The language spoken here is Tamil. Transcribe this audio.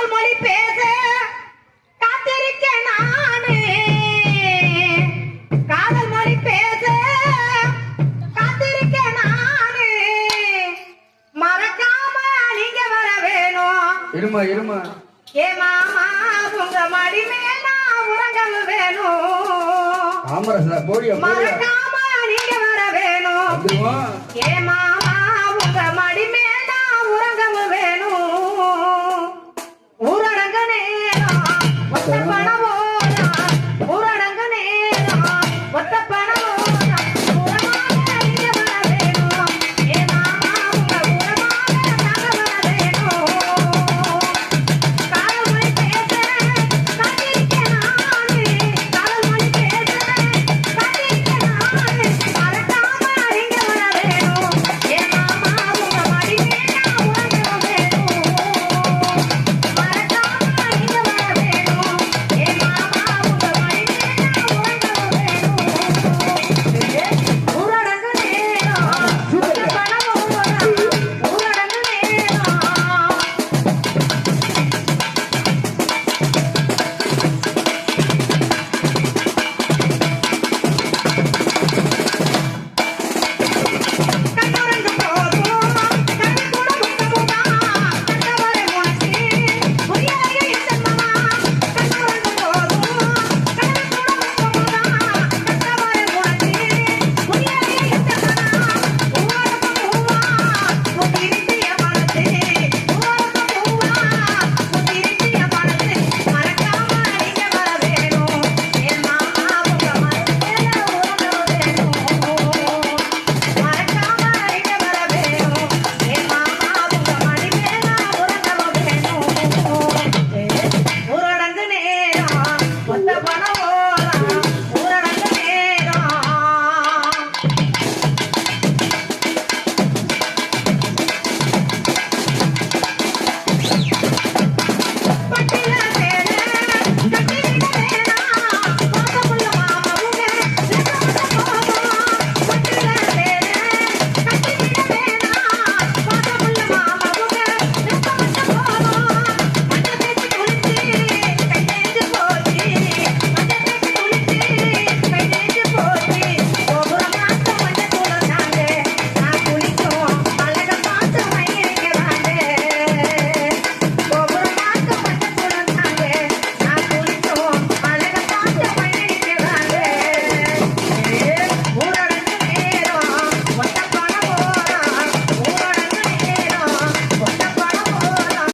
காதல் மொழி பேச காத்திருக்க நானு காதல் மொழி பேச காத்திருக்க நானு மறக்காம நீங்க வர வேணும் இருமா ஏ மாமா உங்க மடி மேல உறங்கல் வேணும் ஆமரசா போடியா மறக்காம நீங்க வர வேணும் ஏ மாமா உங்க மடி மேல உறங்கல் வேணும் ஊரடங்கு நேரம்